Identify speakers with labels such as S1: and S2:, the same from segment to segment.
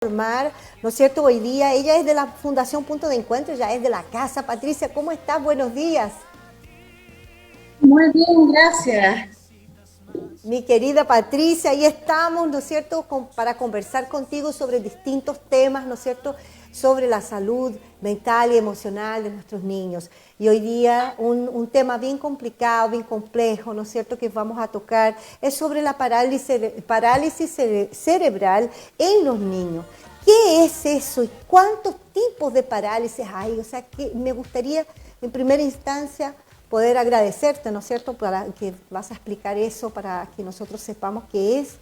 S1: Formar, ¿no es cierto? Hoy día ella es de la Fundación Punto de Encuentro, ya es de la casa. Patricia, ¿cómo estás? Buenos días.
S2: Muy bien, gracias.
S1: Mi querida Patricia, ahí estamos, ¿no es cierto?, para conversar contigo sobre distintos temas, ¿no es cierto?, sobre la salud mental y emocional de nuestros niños. Y hoy día un tema bien complicado, bien complejo, ¿no es cierto?, que vamos a tocar, es sobre la parálisis cerebral en los niños. ¿Qué es eso y cuántos tipos de parálisis hay? O sea, que me gustaría, en primera instancia, poder agradecerte, ¿no es cierto?, para que vas a explicar eso, para que nosotros sepamos qué es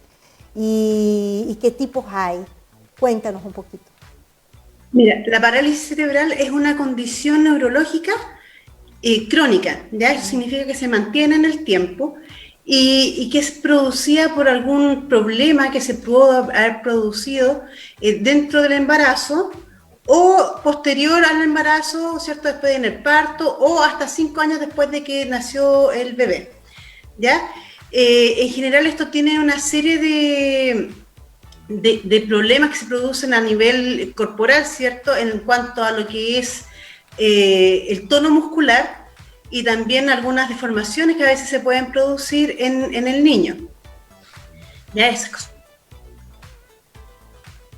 S1: y qué tipos hay. Cuéntanos un poquito.
S2: Mira, la parálisis cerebral es una condición neurológica crónica, ¿ya? Eso significa que se mantiene en el tiempo y que es producida por algún problema que se pudo haber producido dentro del embarazo o posterior al embarazo, ¿cierto? Después en el parto o hasta 5 años después de que nació el bebé, ¿ya? En general esto tiene una serie de problemas que se producen a nivel corporal, ¿cierto? En cuanto a lo que es el tono muscular y también algunas deformaciones que a veces se pueden producir en el niño. Ya esas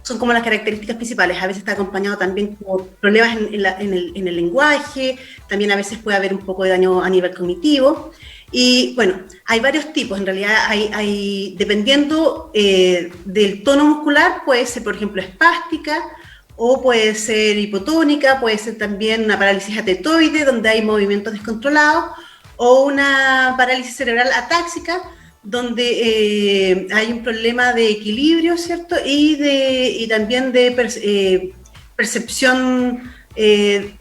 S2: son como las características principales. A veces está acompañado también por problemas en el lenguaje, también a veces puede haber un poco de daño a nivel cognitivo. Y bueno, hay varios tipos, en realidad dependiendo del tono muscular, puede ser por ejemplo espástica, o puede ser hipotónica, puede ser también una parálisis atetoide, donde hay movimientos descontrolados, o una parálisis cerebral atáxica, donde hay un problema de equilibrio, ¿cierto? Y también de percepción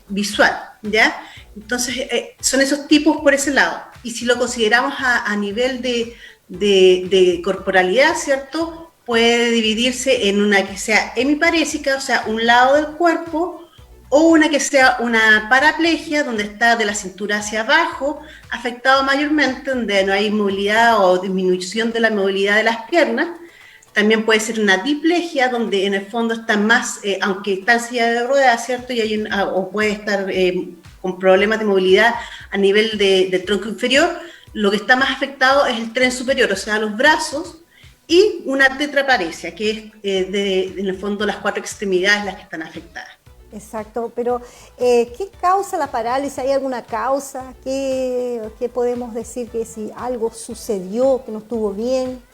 S2: visual, ¿ya? Entonces, son esos tipos por ese lado. Y si lo consideramos a nivel de corporalidad, ¿cierto? Puede dividirse en una que sea hemiparésica, o sea, un lado del cuerpo, o una que sea una paraplegia, donde está de la cintura hacia abajo, afectado mayormente, donde no hay movilidad o disminución de la movilidad de las piernas. También puede ser una diplegia, donde en el fondo está más, aunque está en silla de ruedas, ¿cierto? O puede estar con problemas de movilidad a nivel del tronco inferior. Lo que está más afectado es el tren superior, o sea, los brazos, y una tetraparesia, que es en el fondo las 4 extremidades las que están afectadas.
S1: Exacto, pero ¿qué causa la parálisis? ¿Hay alguna causa? ¿Qué podemos decir que si algo sucedió, que no estuvo bien?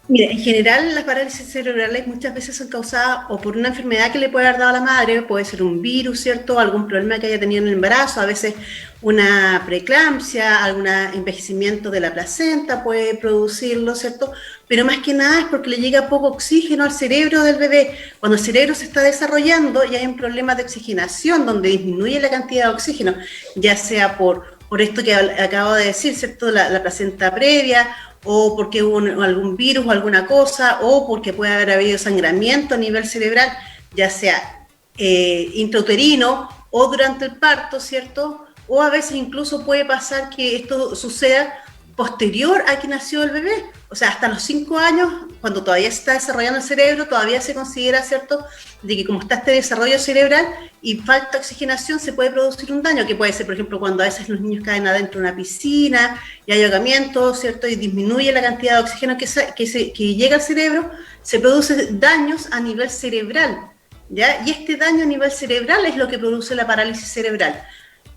S2: Mira, en general las parálisis cerebrales muchas veces son causadas o por una enfermedad que le puede haber dado a la madre, puede ser un virus, ¿cierto? Algún problema que haya tenido en el embarazo, a veces una preeclampsia, algún envejecimiento de la placenta puede producirlo, ¿cierto? Pero más que nada es porque le llega poco oxígeno al cerebro del bebé. Cuando el cerebro se está desarrollando y hay un problema de oxigenación donde disminuye la cantidad de oxígeno, ya sea por esto que acabo de decir, ¿cierto? La placenta previa, o porque hubo algún virus o alguna cosa, o porque puede haber habido sangramiento a nivel cerebral, ya sea intrauterino o durante el parto, ¿cierto? O a veces incluso puede pasar que esto suceda posterior a que nació el bebé, o sea, hasta los 5 años, cuando todavía se está desarrollando el cerebro, todavía se considera, ¿cierto?, de que como está este desarrollo cerebral y falta oxigenación, se puede producir un daño, que puede ser, por ejemplo, cuando a veces los niños caen adentro de una piscina y hay ahogamiento, ¿cierto?, y disminuye la cantidad de oxígeno que llega al cerebro, se producen daños a nivel cerebral, ¿ya? Y este daño a nivel cerebral es lo que produce la parálisis cerebral,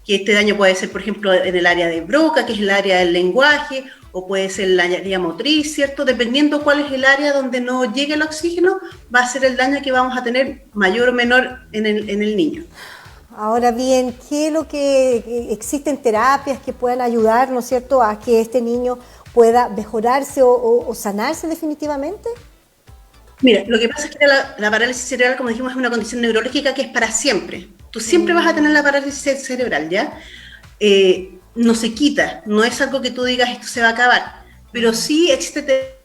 S2: que este daño puede ser, por ejemplo, en el área de Broca, que es el área del lenguaje, o puede ser el área motriz, ¿cierto? Dependiendo cuál es el área donde no llegue el oxígeno, va a ser el daño que vamos a tener mayor o menor en el niño.
S1: Ahora bien, ¿qué es lo que existen terapias que puedan ayudar, ¿no es cierto?, a que este niño pueda mejorarse o sanarse definitivamente?
S2: Mira, lo que pasa es que la parálisis cerebral, como dijimos, es una condición neurológica que es para siempre. Tú siempre vas a tener la parálisis cerebral, ¿ya? No se quita, no es algo que tú digas esto se va a acabar, pero sí existe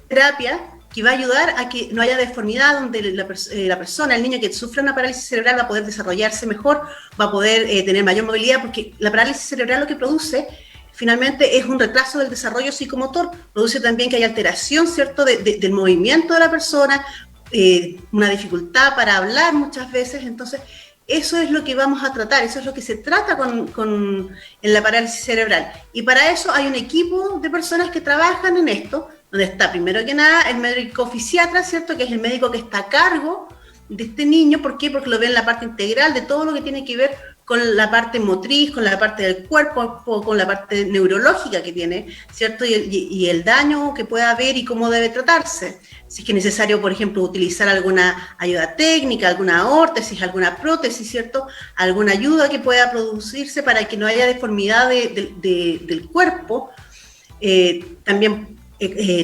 S2: terapia que va a ayudar a que no haya deformidad, donde la persona, el niño que sufre una parálisis cerebral va a poder desarrollarse mejor, va a poder tener mayor movilidad, porque la parálisis cerebral lo que produce finalmente es un retraso del desarrollo psicomotor, produce también que haya alteración, ¿cierto?, del movimiento de la persona, una dificultad para hablar muchas veces. Entonces eso es lo que vamos a tratar, eso es lo que se trata en la parálisis cerebral. Y para eso hay un equipo de personas que trabajan en esto, donde está primero que nada el médico fisiatra, ¿cierto?, que es el médico que está a cargo de este niño. ¿Por qué? Porque lo ve en la parte integral de todo lo que tiene que ver con la parte motriz, con la parte del cuerpo, con la parte neurológica que tiene, ¿cierto? Y el daño que pueda haber y cómo debe tratarse. Si es que es necesario, por ejemplo, utilizar alguna ayuda técnica, alguna órtesis, alguna prótesis, ¿cierto? Alguna ayuda que pueda producirse para que no haya deformidad del cuerpo. También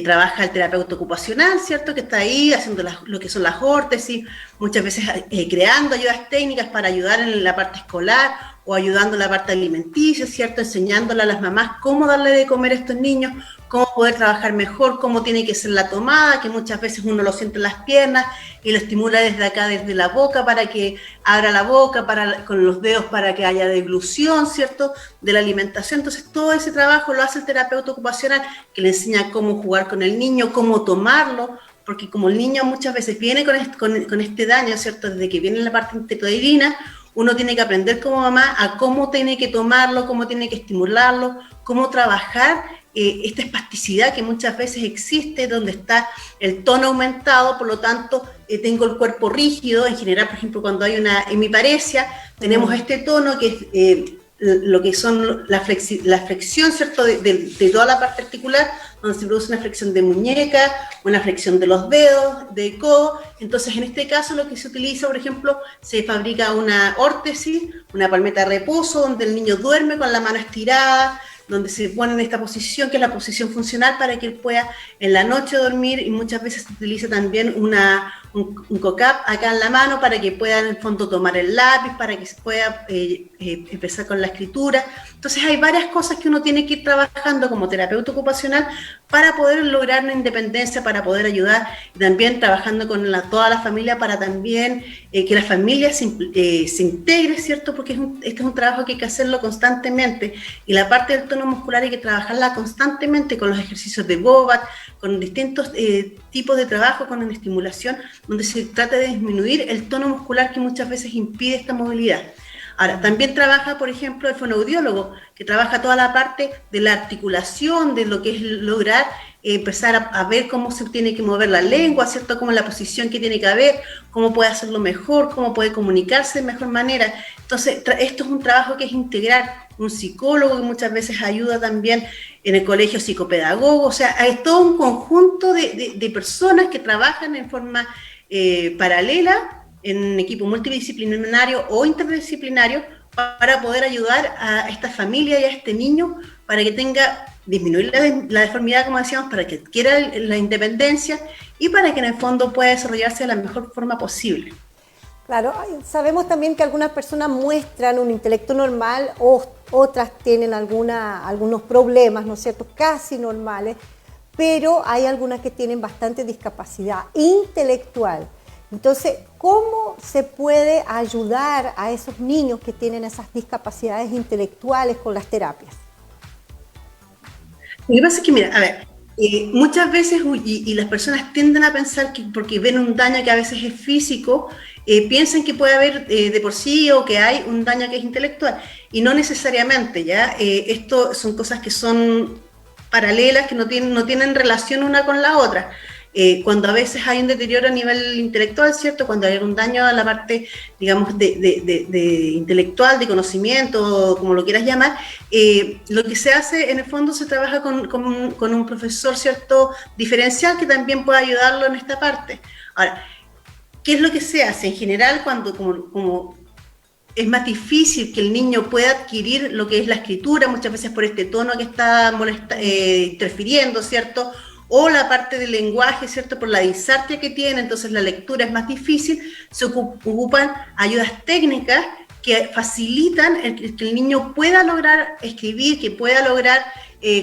S2: trabaja el terapeuta ocupacional, ¿cierto?, que está ahí haciendo lo que son las órtesis, muchas veces creando ayudas técnicas para ayudar en la parte escolar o ayudando en la parte alimenticia, ¿cierto?, enseñándole a las mamás cómo darle de comer a estos niños, cómo poder trabajar mejor, cómo tiene que ser la tomada, que muchas veces uno lo siente en las piernas y lo estimula desde acá, desde la boca, para que abra la boca, con los dedos para que haya deglución, ¿cierto?, de la alimentación. Entonces todo ese trabajo lo hace el terapeuta ocupacional, que le enseña cómo jugar con el niño, cómo tomarlo, porque como el niño muchas veces viene con este daño, ¿cierto?, desde que viene en la parte intrauterina, uno tiene que aprender como mamá a cómo tiene que tomarlo, cómo tiene que estimularlo, cómo trabajar esta espasticidad que muchas veces existe, donde está el tono aumentado, por lo tanto tengo el cuerpo rígido. En general, por ejemplo, cuando hay una hemiparesia, tenemos este tono que es lo que son la flexión, ¿cierto?, de toda la parte articular, donde se produce una flexión de muñeca, una flexión de los dedos, de codo. Entonces, en este caso, lo que se utiliza, por ejemplo, se fabrica una órtesis, una palmeta de reposo, donde el niño duerme con la mano estirada, donde se pone en esta posición, que es la posición funcional, para que él pueda en la noche dormir. Y muchas veces se utiliza también un COCAP acá en la mano, para que pueda en el fondo tomar el lápiz, para que se pueda empezar con la escritura. Entonces hay varias cosas que uno tiene que ir trabajando como terapeuta ocupacional para poder lograr una independencia, para poder ayudar, y también trabajando con toda la familia para también que la familia se integre, ¿cierto? Porque este es un trabajo que hay que hacerlo constantemente, y la parte del tono muscular hay que trabajarla constantemente con los ejercicios de Bobat, con distintos tipos de trabajo, con una estimulación, donde se trata de disminuir el tono muscular que muchas veces impide esta movilidad. Ahora, también trabaja, por ejemplo, el fonoaudiólogo, que trabaja toda la parte de la articulación, de lo que es lograr empezar a ver cómo se tiene que mover la lengua, ¿cierto?, cómo la posición que tiene que haber, cómo puede hacerlo mejor, cómo puede comunicarse de mejor manera. Entonces, esto es un trabajo que es integral. Un psicólogo que muchas veces ayuda también en el colegio, psicopedagogo. O sea, hay todo un conjunto de personas que trabajan en forma paralela, en equipo multidisciplinario o interdisciplinario, para poder ayudar a esta familia y a este niño para que disminuir la deformidad, como decíamos, para que adquiera la independencia y para que en el fondo pueda desarrollarse de la mejor forma posible.
S1: Claro, sabemos también que algunas personas muestran un intelecto normal, o otras tienen algunos problemas, ¿no es cierto?, casi normales, pero hay algunas que tienen bastante discapacidad intelectual. Entonces, ¿cómo se puede ayudar a esos niños que tienen esas discapacidades intelectuales con las terapias?
S2: Lo que pasa es que, mira, a ver, muchas veces, y las personas tienden a pensar que porque ven un daño que a veces es físico, piensan que puede haber de por sí, o que hay un daño que es intelectual, y no necesariamente, ¿ya? Esto son cosas que son paralelas, que no tienen relación una con la otra. Cuando a veces hay un deterioro a nivel intelectual, ¿cierto?, cuando hay un daño a la parte, digamos, de intelectual, de conocimiento, como lo quieras llamar, lo que se hace, en el fondo, se trabaja con un profesor, ¿cierto?, diferencial, que también puede ayudarlo en esta parte. Ahora, ¿qué es lo que se hace? En general, cuando como es más difícil que el niño pueda adquirir lo que es la escritura, muchas veces por este tono que está interfiriendo, ¿cierto?, o la parte del lenguaje, ¿cierto?, por la disartria que tiene, entonces la lectura es más difícil, se ocupan ayudas técnicas que facilitan que el niño pueda lograr escribir, que pueda lograr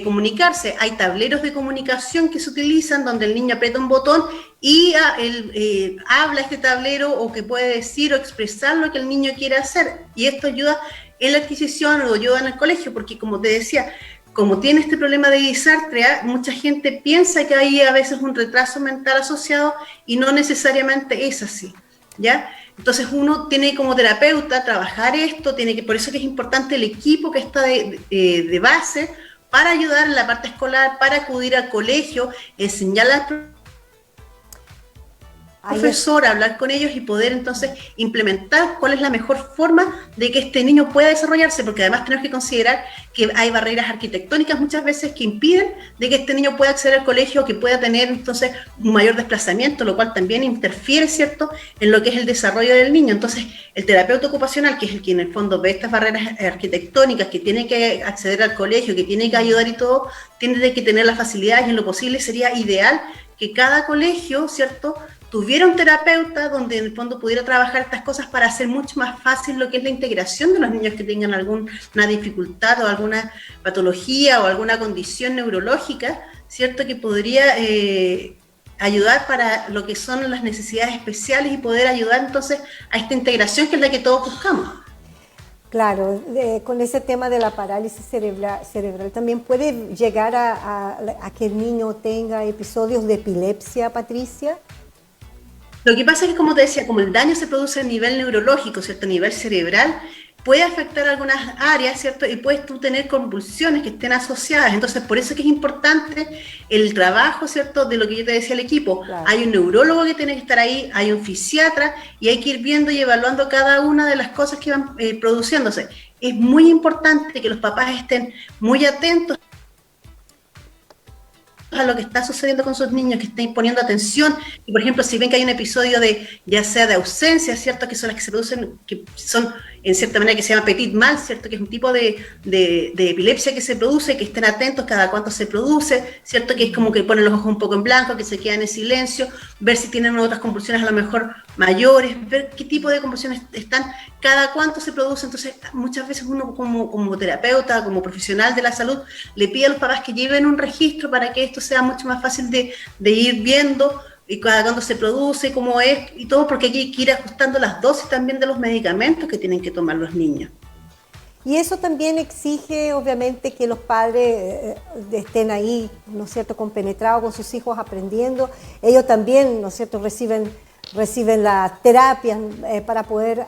S2: comunicarse. Hay tableros de comunicación que se utilizan, donde el niño aprieta un botón y él habla este tablero, o que puede decir o expresar lo que el niño quiere hacer, y esto ayuda en la adquisición, o ayuda en el colegio, porque como te decía, como tiene este problema de disartria, mucha gente piensa que hay a veces un retraso mental asociado y no necesariamente es así, ¿ya? Entonces uno tiene como terapeuta trabajar esto, por eso que es importante el equipo que está de base para ayudar en la parte escolar, para acudir al colegio, enseñar al profesor, hablar con ellos y poder entonces implementar cuál es la mejor forma de que este niño pueda desarrollarse, porque además tenemos que considerar que hay barreras arquitectónicas muchas veces que impiden de que este niño pueda acceder al colegio, que pueda tener entonces un mayor desplazamiento, lo cual también interfiere, ¿cierto?, en lo que es el desarrollo del niño. Entonces, el terapeuta ocupacional, que es el que en el fondo ve estas barreras arquitectónicas, que tiene que acceder al colegio, que tiene que ayudar y todo, tiene que tener las facilidades y en lo posible sería ideal que cada colegio, ¿cierto?, tuviera un terapeuta donde en el fondo pudiera trabajar estas cosas para hacer mucho más fácil lo que es la integración de los niños que tengan alguna dificultad o alguna patología o alguna condición neurológica, ¿cierto?, que podría ayudar para lo que son las necesidades especiales y poder ayudar entonces a esta integración que es la que todos buscamos.
S1: Claro, con ese tema de la parálisis cerebral también puede llegar a que el niño tenga episodios de epilepsia, Patricia.
S2: Lo que pasa es que, como te decía, como el daño se produce a nivel neurológico, ¿cierto?, a nivel cerebral, puede afectar algunas áreas, ¿cierto?, y puedes tú tener convulsiones que estén asociadas. Entonces, por eso es que es importante el trabajo, ¿cierto?, de lo que yo te decía al equipo. Claro. Hay un neurólogo que tiene que estar ahí, hay un fisiatra, y hay que ir viendo y evaluando cada una de las cosas que van produciéndose. Es muy importante que los papás estén muy atentos a lo que está sucediendo con sus niños, que estén poniendo atención, y por ejemplo, si ven que hay un episodio de, ya sea de ausencia, ¿cierto?, que son las que se producen, que son en cierta manera que se llama petit mal, ¿cierto?, que es un tipo de epilepsia que se produce, que estén atentos cada cuánto se produce, ¿cierto?, que es como que ponen los ojos un poco en blanco, que se quedan en silencio, ver si tienen otras convulsiones a lo mejor mayores, ver qué tipo de convulsiones están, cada cuánto se produce. Entonces, muchas veces uno como terapeuta, como profesional de la salud, le pide a los papás que lleven un registro para que esto sea mucho más fácil de ir viendo y cada cuándo se produce, cómo es y todo, porque hay que ir ajustando las dosis también de los medicamentos que tienen que tomar los niños.
S1: Y eso también exige, obviamente, que los padres estén ahí, ¿no es cierto?, compenetrados con sus hijos, aprendiendo. Ellos también, ¿no es cierto?, reciben las terapias para poder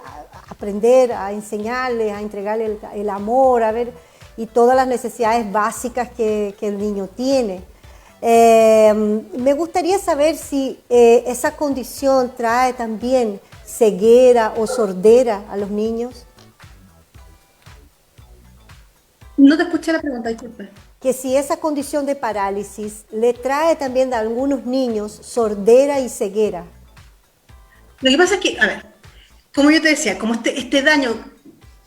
S1: aprender a enseñarles, a entregarles el amor, a ver, y todas las necesidades básicas que el niño tiene. Me gustaría saber si esa condición trae también ceguera o sordera a los niños.
S2: No te escuché la pregunta, disculpe.
S1: Que si esa condición de parálisis le trae también a algunos niños sordera y ceguera.
S2: Lo que pasa es que, a ver, como yo te decía, como este daño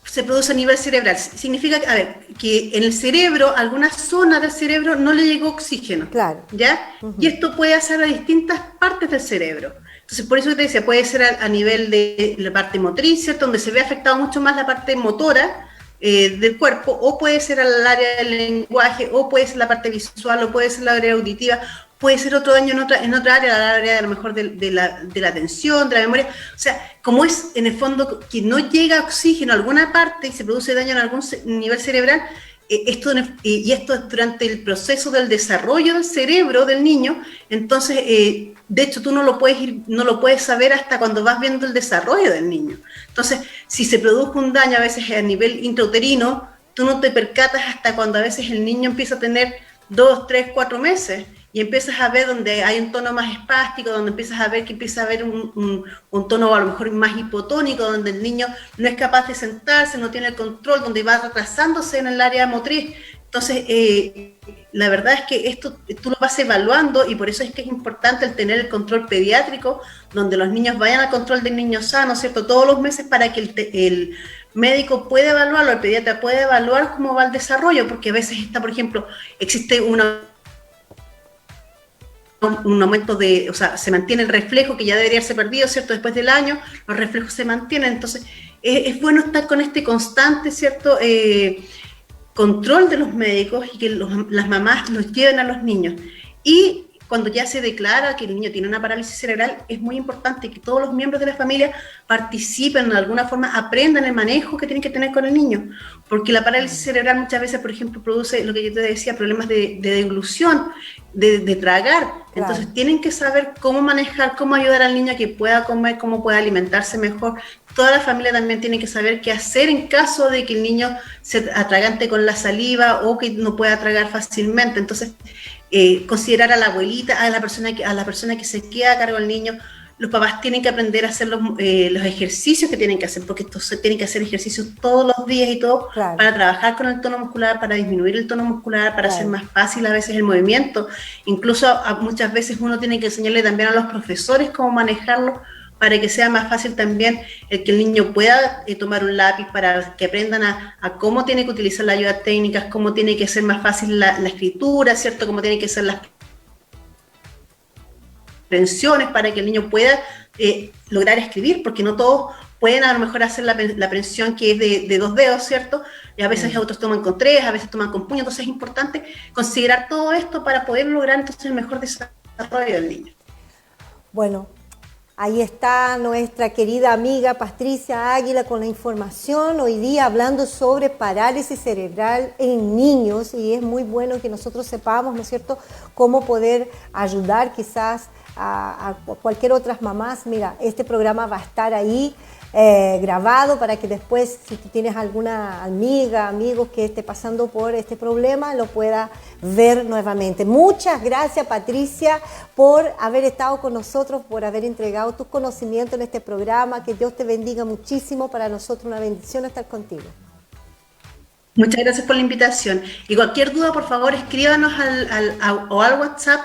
S2: se produce a nivel cerebral, significa, a ver, que en el cerebro, alguna zona del cerebro no le llegó oxígeno.
S1: Claro.
S2: ¿Ya? Uh-huh. Y esto puede hacer a distintas partes del cerebro. Entonces, por eso te decía, puede ser a nivel de la parte motriz, ¿cierto?, donde se ve afectado mucho más la parte motora del cuerpo, o puede ser al área del lenguaje, o puede ser la parte visual, o puede ser la área auditiva, puede ser otro daño en otra área, la área a lo mejor de la atención, de la memoria. O sea, como es en el fondo que no llega oxígeno a alguna parte y se produce daño en algún nivel cerebral, esto es durante el proceso del desarrollo del cerebro del niño. Entonces, de hecho, tú no lo puedes saber hasta cuando vas viendo el desarrollo del niño. Entonces, si se produjo un daño a veces a nivel intrauterino, tú no te percatas hasta cuando a veces el niño empieza a tener 2, 3, 4 meses y empiezas a ver donde hay un tono más espástico, donde empiezas a ver que empieza a haber un tono a lo mejor más hipotónico, donde el niño no es capaz de sentarse, no tiene el control, donde va retrasándose en el área motriz. Entonces, la verdad es que esto tú lo vas evaluando, y por eso es que es importante el tener el control pediátrico, donde los niños vayan al control del niño sano, ¿cierto?, todos los meses, para que el médico pueda evaluarlo, el pediatra puede evaluar cómo va el desarrollo, porque a veces por ejemplo, existe un aumento o sea, se mantiene el reflejo que ya debería ser perdido, ¿cierto?, después del año, los reflejos se mantienen. Entonces, es bueno estar con este constante, ¿cierto?, control de los médicos, y que las mamás los lleven a los niños. Y cuando ya se declara que el niño tiene una parálisis cerebral, es muy importante que todos los miembros de la familia participen de alguna forma, aprendan el manejo que tienen que tener con el niño, porque la parálisis cerebral muchas veces, por ejemplo, produce lo que yo te decía, problemas de deglución, de tragar. Claro. Entonces tienen que saber cómo manejar, cómo ayudar al niño a que pueda comer, cómo pueda alimentarse mejor. Toda la familia también tiene que saber qué hacer en caso de que el niño se atragante con la saliva o que no pueda tragar fácilmente. Entonces, considerar a la abuelita, a la persona que se queda a cargo del niño. Los papás tienen que aprender a hacer los ejercicios que tienen que hacer, porque estos se tienen que hacer ejercicios todos los días y todo, claro, para trabajar con el tono muscular, para disminuir el tono muscular, para hacer más fácil a veces el movimiento. Incluso muchas veces uno tiene que enseñarle también a los profesores cómo manejarlo, para que sea más fácil también el que el niño pueda tomar un lápiz, para que aprendan a cómo tiene que utilizar las ayudas técnicas, cómo tiene que ser más fácil la escritura, ¿cierto? Cómo tiene que ser las prensiones para que el niño pueda lograr escribir, porque no todos pueden a lo mejor hacer la prensión que es de 2 dedos, ¿cierto? Y a veces otros toman con 3, a veces toman con puño, entonces es importante considerar todo esto para poder lograr entonces el mejor desarrollo del niño.
S1: Bueno, ahí está nuestra querida amiga Patricia Águila con la información, hoy día hablando sobre parálisis cerebral en niños, y es muy bueno que nosotros sepamos, ¿no es cierto?, cómo poder ayudar quizás a cualquier otras mamás. Mira, este programa va a estar ahí grabado para que después, si tú tienes alguna amiga, amigos que esté pasando por este problema, lo pueda ver nuevamente. Muchas gracias, Patricia, por haber estado con nosotros, por haber entregado tus conocimientos en este programa. Que Dios te bendiga muchísimo. Para nosotros una bendición estar contigo.
S2: Muchas gracias por la invitación. Y cualquier duda, por favor, escríbanos al WhatsApp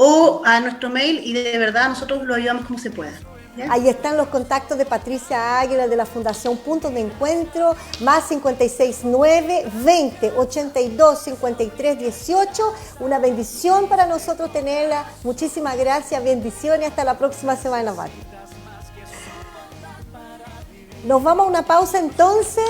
S2: o a nuestro mail, y de verdad nosotros lo ayudamos como se pueda. ¿Ya?
S1: Ahí están los contactos de Patricia Águila de la Fundación Puntos de Encuentro, más 569 20 82 53 18. Una bendición para nosotros tenerla. Muchísimas gracias, bendiciones, hasta la próxima semana. Nos vamos a una pausa entonces.